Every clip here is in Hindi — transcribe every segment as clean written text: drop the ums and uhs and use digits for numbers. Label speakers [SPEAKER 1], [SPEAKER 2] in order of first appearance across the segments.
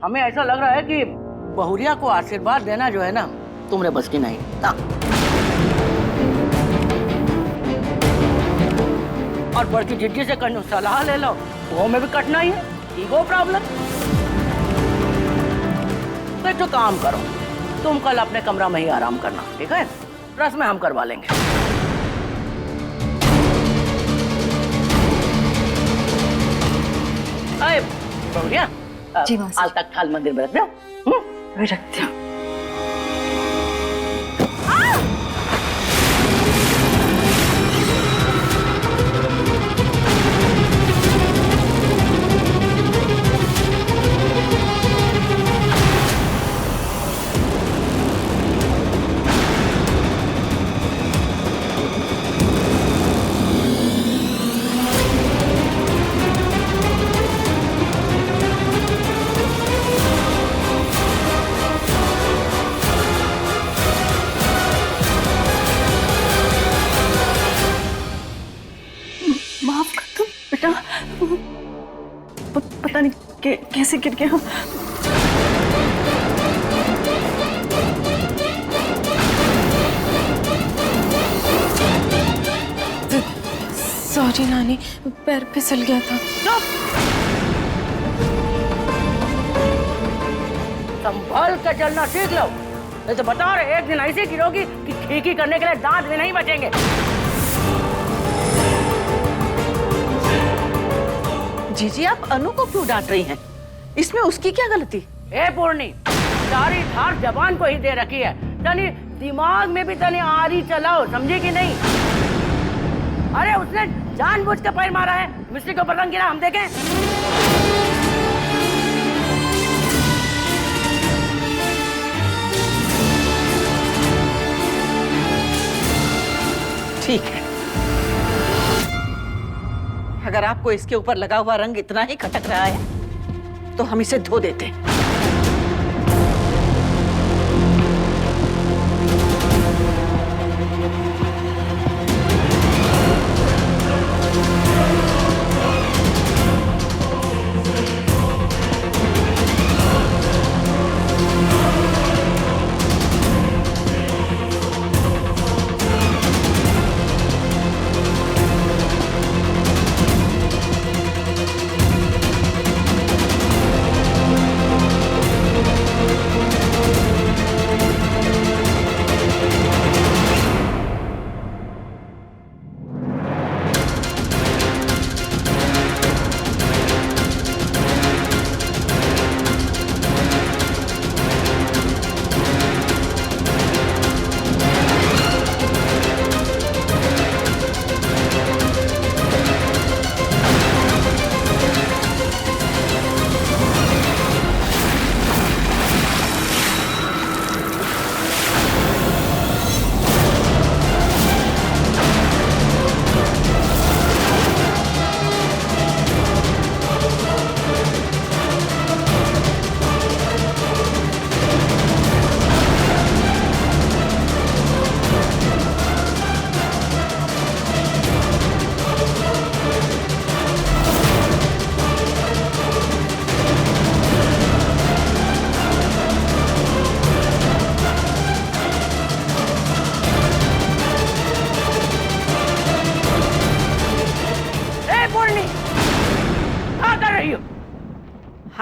[SPEAKER 1] हमें ऐसा लग रहा है कि बहुरिया को आशीर्वाद देना जो है ना, तुमने बस की नहीं ना। और बड़की जिद्दी से कहीं सलाह ले लो, वो में भी कठिनाई है, ईगो प्रॉब्लम। तो जो काम करो, तुम कल अपने कमरा में ही आराम करना, ठीक है? रस्में हम करवा लेंगे। अरे बहुरिया,
[SPEAKER 2] जी मासी।
[SPEAKER 1] आज तक थाल मंदिर में रख दो।
[SPEAKER 2] वे रखती हूँ। माफ कर दो बेटा, पता नहीं कैसे गिर गया। सॉरी नानी, पैर फिसल गया था।
[SPEAKER 1] संभाल कर चलना सीख लो, नहीं तो बता रहे एक दिन ऐसे गिरोगी कि खींची करने के लिए दांत भी नहीं बचेंगे।
[SPEAKER 3] जीजी, आप अनु को क्यों डांट रही हैं? इसमें उसकी क्या गलती?
[SPEAKER 1] ए पूर्णी, सारी धार जबान को ही दे रखी है, तनी दिमाग में भी तनी आरी चलाओ, समझे कि नहीं? अरे उसने जानबूझ के पैर मारा है, मिस्त्री के ऊपर रंग गिरा, हम देखें।
[SPEAKER 3] ठीक है, अगर आपको इसके ऊपर लगा हुआ रंग इतना ही खटक रहा है तो हम इसे धो देते हैं।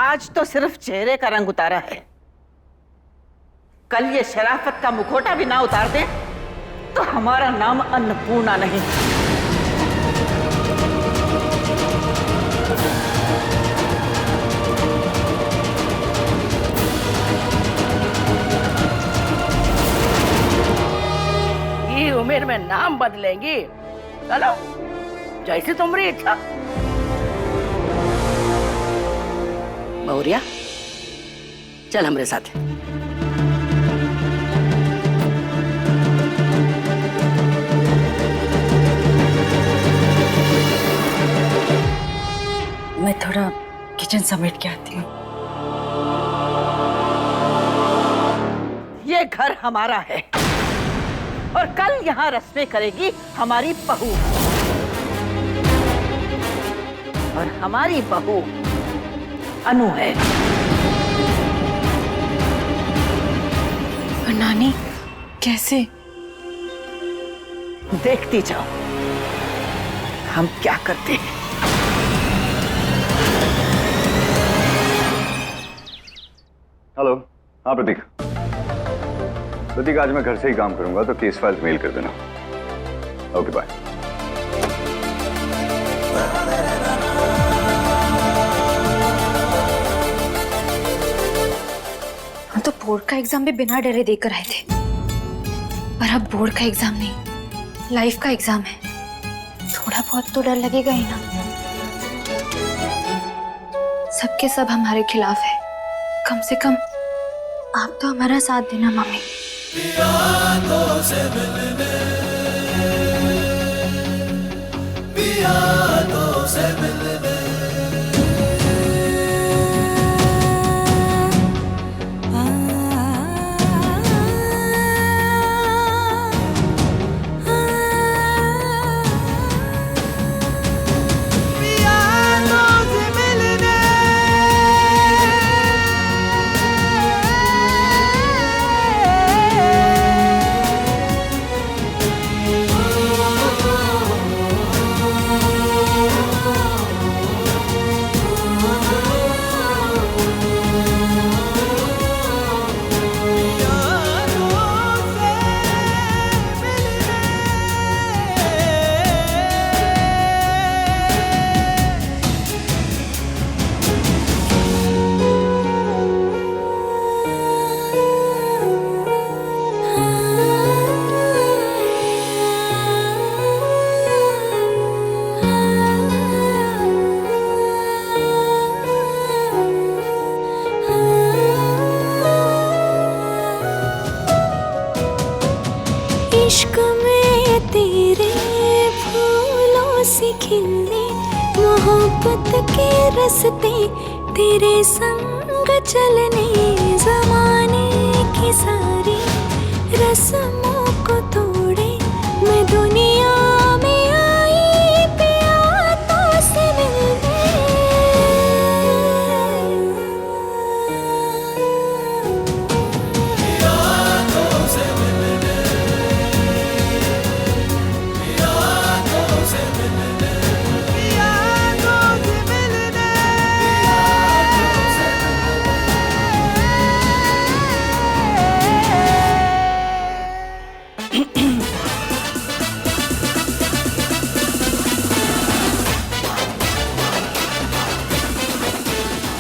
[SPEAKER 3] आज तो सिर्फ चेहरे का रंग उतारा है, कल ये शराफत का मुखौटा भी ना उतार दे तो हमारा नाम अन्नपूर्णा नहीं।
[SPEAKER 1] ये उम्र में नाम बदलेंगी, चलो जैसे तुम्हारी इच्छा। बहुरिया, चल हमरे साथ।
[SPEAKER 2] मैं थोड़ा किचन समेट के आती हूँ।
[SPEAKER 3] ये घर हमारा है और कल यहाँ रस्में करेगी हमारी बहू, और हमारी बहू अनु है।
[SPEAKER 2] पर नानी कैसे?
[SPEAKER 3] देखती जाओ हम क्या करते हैं।
[SPEAKER 4] हेलो। हाँ प्रतीक। प्रतीक, आज मैं घर से ही काम करूंगा तो केस फाइल्स मेल कर देना। Okay bye.
[SPEAKER 2] हम तो बोर्ड का एग्जाम भी बिना डरे देकर आए थे, पर अब बोर्ड का एग्जाम नहीं, लाइफ का एग्जाम है। थोड़ा बहुत तो डर लगेगा ही ना। सबके सब हमारे खिलाफ है, कम से कम आप तो हमारा साथ देना मम्मी।
[SPEAKER 5] इश्क में तेरे फूलों से खिलने, मोहब्बत के रास्ते तेरे संग चलने, ज़माने की सारी रस्मों को तोड़े मैं दुनिया में आई पिया तो से मिलने।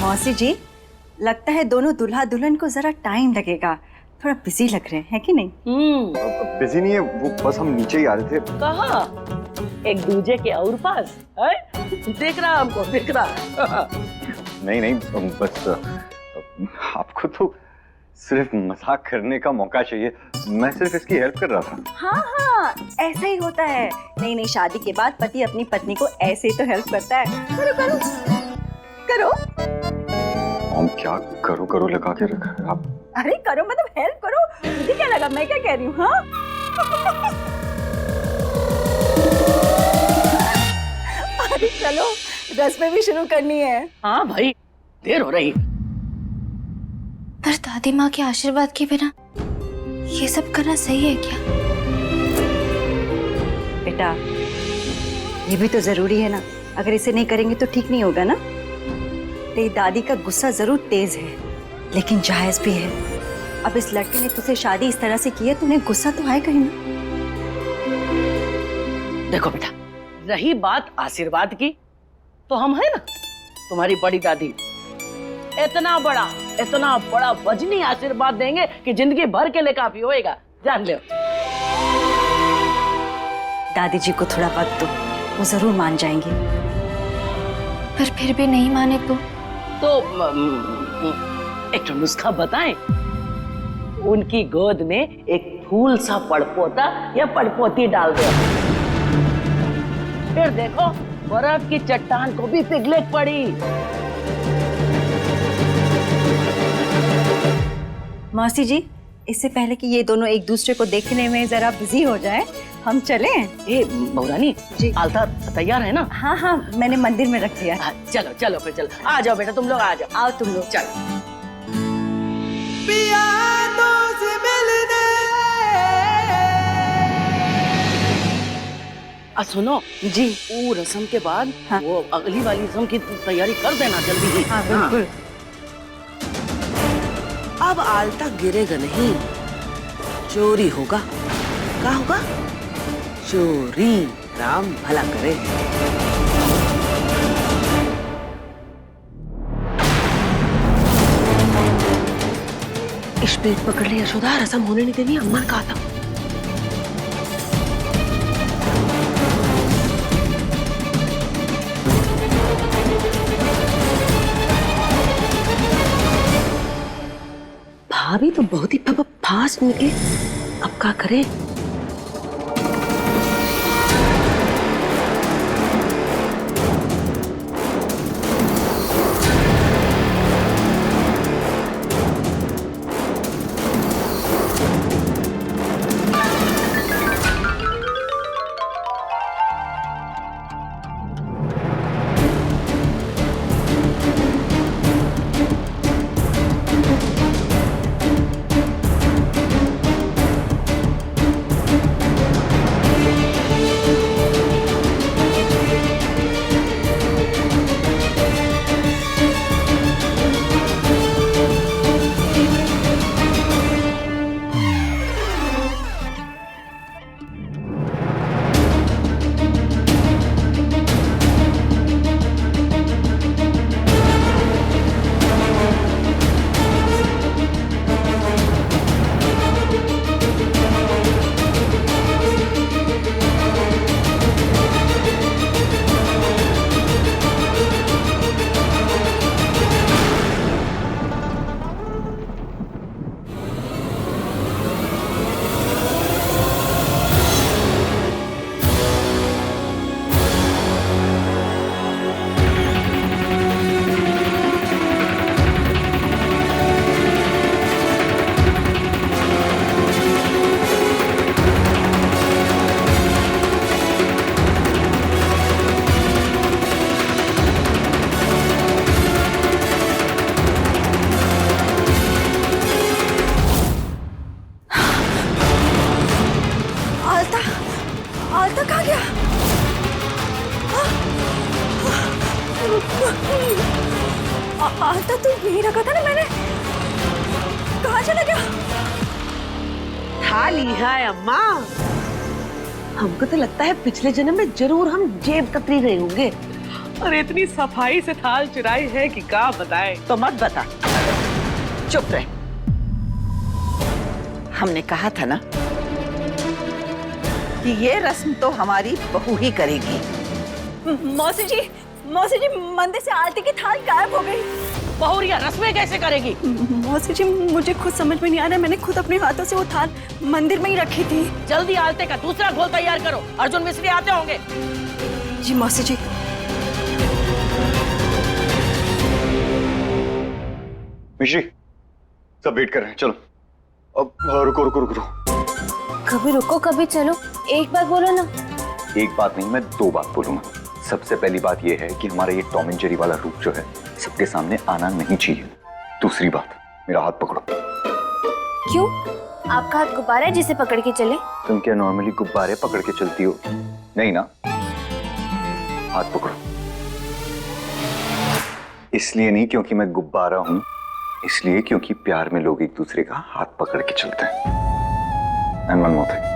[SPEAKER 6] मौसी जी, लगता है दोनों दूल्हा दुल्हन को जरा टाइम लगेगा, थोड़ा बिजी लग रहे हैं कि नहीं?
[SPEAKER 4] बिजी नहीं है वो, बस हम नीचे ही आ रहे थे।
[SPEAKER 1] कहा एक दूजे के और पास है? देख रहा हमको, देख रहा।
[SPEAKER 4] नहीं, बस आपको तो सिर्फ मजाक करने का मौका चाहिए, मैं सिर्फ इसकी हेल्प कर रहा था।
[SPEAKER 6] हाँ, ऐसा ही होता है। नहीं, शादी के बाद पति अपनी पत्नी को ऐसे ही तो हेल्प करता है। करो करो करो।
[SPEAKER 4] हम क्या करो लगा के रखा है आप?
[SPEAKER 6] अरे करो मतलब हेल्प करो, मुझे क्या लगा मैं क्या कह रही हूँ? हाँ अरे चलो, रस्में भी शुरू करनी है।
[SPEAKER 1] हाँ भाई, देर हो रही।
[SPEAKER 2] पर दादी माँ के आशीर्वाद के बिना ये सब करना सही है क्या?
[SPEAKER 6] बेटा, ये भी तो जरूरी है ना, अगर इसे नहीं करेंगे तो ठीक नहीं होगा ना। तेरी दादी का गुस्सा जरूर तेज है, लेकिन जायज भी है। अब इस लड़के ने तुझसे शादी इस तरह से की है, तुम्हें गुस्सा तो आएगा ही ना।
[SPEAKER 1] देखो बेटा, रही बात आशीर्वाद की, तो हम है ना तुम्हारी बड़ी दादी। इतना बड़ा वजनी आशीर्वाद देंगे कि जिंदगी भर के लिए काफी होएगा, जान लो।
[SPEAKER 6] दादी जी को थोड़ा वक्त दो, वो जरूर मान जाएंगी।
[SPEAKER 2] पर फिर भी नहीं माने तो
[SPEAKER 1] एक नुस्खा बताएं। उनकी गोद में एक फूल सा पड़पोता या पड़पोती डाल दो, फिर देखो बर्फ की चट्टान को भी पिघले पड़ी।
[SPEAKER 6] मौसी जी, इससे पहले कि ये दोनों एक दूसरे को देखने में जरा बिजी हो जाएं, हम चलें?
[SPEAKER 1] ए बहुरानी जी, आलता तैयार है ना?
[SPEAKER 6] हाँ, मैंने मंदिर में रख दिया।
[SPEAKER 1] चलो फिर चलो, आ जाओ बेटा, तुम लोग आ जाओ।
[SPEAKER 6] आओ तुम लोग।
[SPEAKER 1] चलो।
[SPEAKER 5] पिया तो से मिलने
[SPEAKER 1] सुनो
[SPEAKER 3] जी।
[SPEAKER 1] वो रस्म के बाद
[SPEAKER 3] हाँ।
[SPEAKER 1] वो अगली वाली रस्म की तैयारी कर देना जल्दी ही।
[SPEAKER 3] हाँ बिल्कुल।
[SPEAKER 7] अब आलता गिरेगा नहीं, चोरी होगा। क्या होगा? चोरी। राम भला करे। इस पेट पकड़ ले यशोदा, रसम होने नहीं देनी, अम्मा ने कहा था। भाभी तो बहुत ही फास्ट निकले, अब क्या करे?
[SPEAKER 2] आलता कहाँ गया? आलता तो यही रखा था ना मैंने, कहाँ चला गया?
[SPEAKER 7] था ली है अम्मा। हमको तो लगता है पिछले जन्म में जरूर हम जेब कतरी रहे होंगे।
[SPEAKER 3] और इतनी सफाई से थाल चुराई है कि क्या बताए। तो मत बता, चुप रहे। हमने कहा था ना कि ये रस्म तो हमारी बहू ही करेगी।
[SPEAKER 2] मौसी जी मंदिर से आरती की थाल गायब हो गई।
[SPEAKER 1] बहुरिया रस्में कैसे करेगी?
[SPEAKER 2] मौसी जी मुझे खुद समझ में नहीं आ रहा, मैंने खुद अपने हाथों से वो थाल मंदिर में ही रखी थी।
[SPEAKER 1] जल्दी आलते का दूसरा घोल तैयार करो, अर्जुन मिस्त्री आते होंगे।
[SPEAKER 2] जी मौसी जी।
[SPEAKER 4] मिश्री सब वेट कर रहे हैं, चलो अब रुको रुको रुको रुको।
[SPEAKER 2] कभी रुको कभी चलो, एक बात बोलो ना।
[SPEAKER 4] एक बात नहीं, मैं दो बात बोलूंगा। सबसे पहली बात यह है कि हमारा ये टॉम एंड जेरी वाला रूप जो है सबके सामने आना नहीं चाहिए। दूसरी बात, मेरा हाथ पकड़ो।
[SPEAKER 2] क्यों? आपका हाथ गुब्बारा है जिसे पकड़ के चले?
[SPEAKER 4] तुम क्या नॉर्मली गुब्बारे पकड़ के चलती हो? नहीं ना, हाथ पकड़ो। इसलिए नहीं क्योंकि मैं गुब्बारा हूं, इसलिए क्योंकि प्यार में लोग एक दूसरे का हाथ पकड़ के चलते हैं। And one more thing,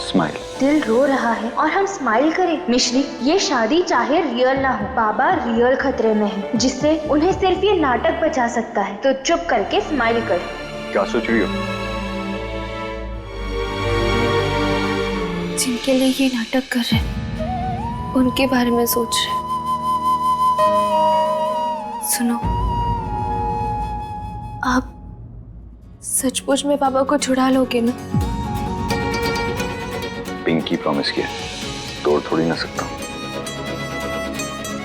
[SPEAKER 4] smile.
[SPEAKER 8] दिल रो रहा है और हम स्माइल करें? मिश्री, ये शादी चाहे रियल ना हो, बाबा रियल खतरे में है, जिससे उन्हें सिर्फ ये नाटक बचा सकता है। तो चुप करके स्माइल कर।
[SPEAKER 4] क्या सोच रही हो?
[SPEAKER 2] जिनके लिए ये नाटक कर रहे हैं उनके बारे में सोच रहे। सुनो, आप सचमुच में पापा को छुड़ा लोगे ना?
[SPEAKER 4] पिंकी प्रॉमिस किया, तोड़ थोड़ी ना सकता।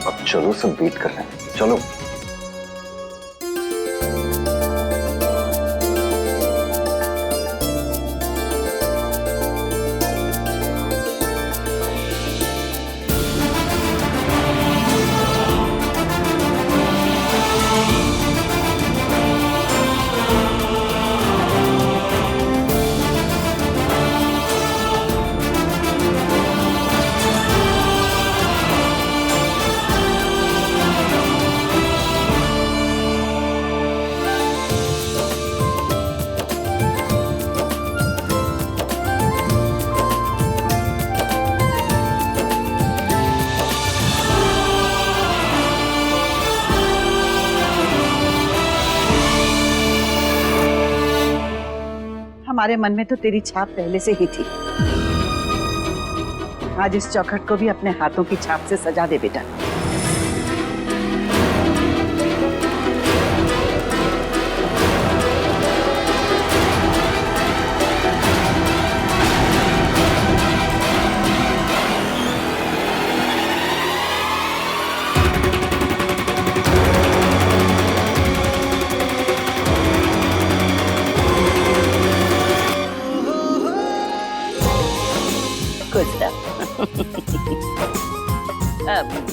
[SPEAKER 4] अब चलो, सब वेट कर रहे हैं, चलो।
[SPEAKER 3] हमारे मन में तो तेरी छाप पहले से ही थी। आज इस चौखट को भी अपने हाथों की छाप से सजा दे बेटा।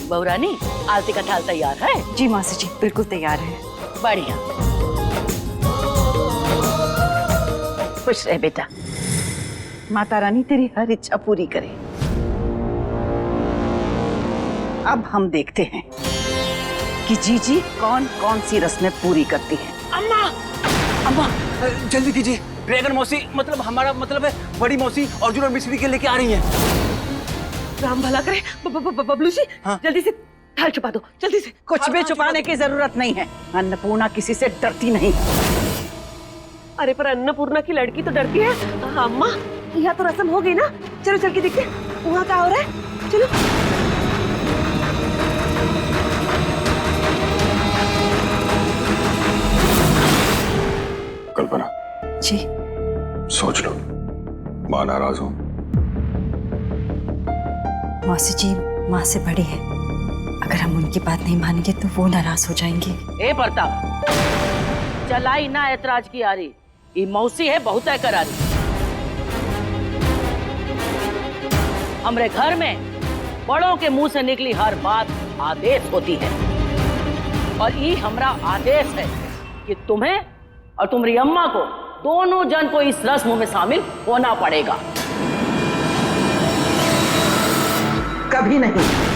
[SPEAKER 1] बहुरानी, आरती का थाल तैयार है?
[SPEAKER 6] जी मौसी जी, बिल्कुल तैयार है।
[SPEAKER 1] बढ़िया।
[SPEAKER 3] खुश रह बेटा, माता रानी तेरी हर इच्छा पूरी करे। अब हम देखते हैं कि जीजी कौन कौन सी रस्में पूरी करती हैं।
[SPEAKER 9] अम्मा, अम्मा जल्दी कीजिए, ड्रैगन मौसी मतलब हमारा मतलब है बड़ी मौसी अर्जुन और मिश्री के लेके आ रही हैं।
[SPEAKER 7] राम भला करे। बबलू जी,
[SPEAKER 9] हाँ?
[SPEAKER 7] जल्दी से थाल छुपा दो, जल्दी से।
[SPEAKER 3] कुछ भी छुपाने की जरूरत नहीं है, अन्नपूर्णा किसी से डरती नहीं।
[SPEAKER 7] अरे पर अन्नपूर्णा की लड़की तो डरती है। हाँ, अम्मा, यहाँ तो रस्म हो गई ना, चलो चल के देखते वहाँ क्या हो रहा है। चलो।
[SPEAKER 4] कल्पना
[SPEAKER 6] जी
[SPEAKER 4] सोच लो, माँ नाराज हो।
[SPEAKER 6] मौसी जी माँ से बड़ी है, अगर हम उनकी बात नहीं मानेंगे तो वो नाराज हो जाएंगी।
[SPEAKER 1] ए प्रताप, चलाई ना ऐतराज की आ रही, ये मौसी है बहुत है करारी। हमरे घर में बड़ों के मुंह से निकली हर बात आदेश होती है, और ये हमरा आदेश है कि तुम्हें और तुम्हारी अम्मा को दोनों जन को इस रस्म में शामिल होना पड़ेगा।
[SPEAKER 3] कभी नहीं।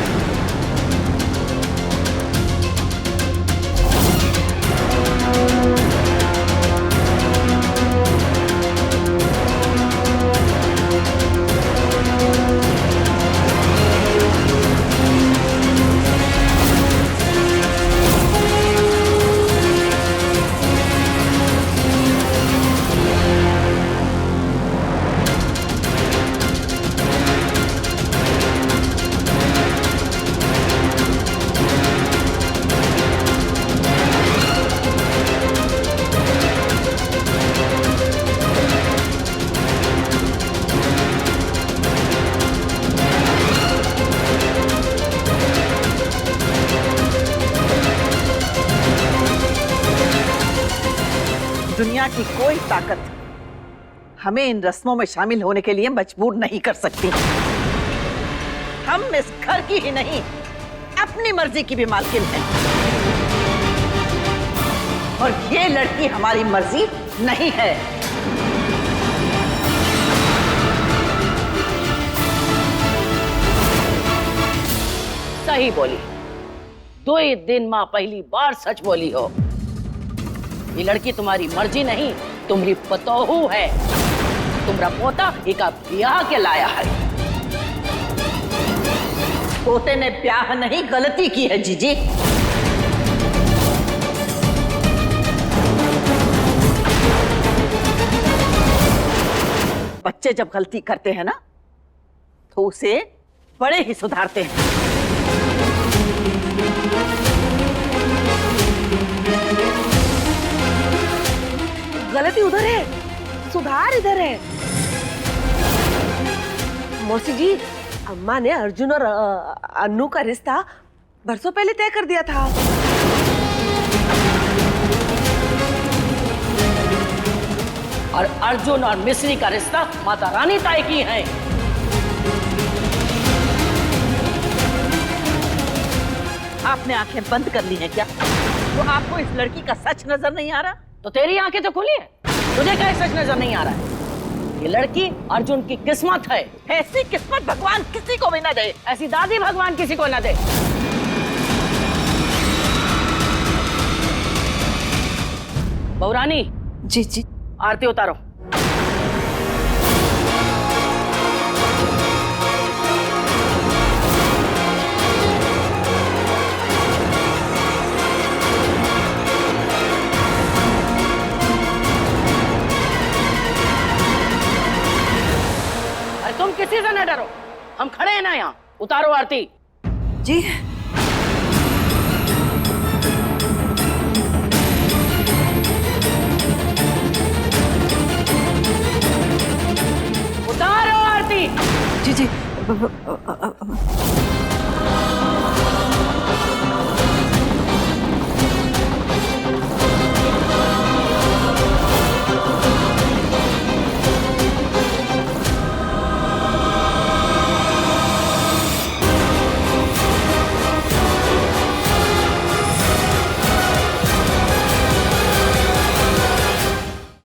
[SPEAKER 3] दुनिया की कोई ताकत हमें इन रस्मों में शामिल होने के लिए मजबूर नहीं कर सकती। हम इस घर की ही नहीं, अपनी मर्जी की भी मालकिन हैं। और ये लड़की हमारी मर्जी नहीं है।
[SPEAKER 1] सही बोली, 2 दिन माँ पहली बार सच बोली हो। ये लड़की तुम्हारी मर्जी नहीं, तुम्हारी पतोहू है। तुम्हारा पोता एक ब्याह के लाया है।
[SPEAKER 3] पोते ने ब्याह नहीं, गलती की है जीजी। बच्चे जब गलती करते हैं ना तो उसे बड़े ही सुधारते हैं।
[SPEAKER 7] गलती उधर है, सुधार इधर है। मौसी जी, अम्मा ने अर्जुन और अन्नू का रिश्ता बरसों पहले तय कर दिया था।
[SPEAKER 1] और अर्जुन और मिश्री का रिश्ता माता रानी तय की है।
[SPEAKER 3] आपने आंखें बंद कर ली हैं क्या? तो आपको इस लड़की का सच नजर नहीं आ रहा?
[SPEAKER 1] तो तेरी आंखें तो खुली है, तुझे क्या सच नजर नहीं आ रहा है? ये लड़की अर्जुन की किस्मत है।
[SPEAKER 3] ऐसी किस्मत भगवान किसी को भी ना दे।
[SPEAKER 1] ऐसी दादी भगवान किसी को ना दे। बहुरानी
[SPEAKER 6] जी जी
[SPEAKER 1] आरती उतारो। किसी से न डरो, हम खड़े हैं ना यहाँ। उतारो आरती।
[SPEAKER 6] जी
[SPEAKER 1] उतारो आरती।
[SPEAKER 6] जी जी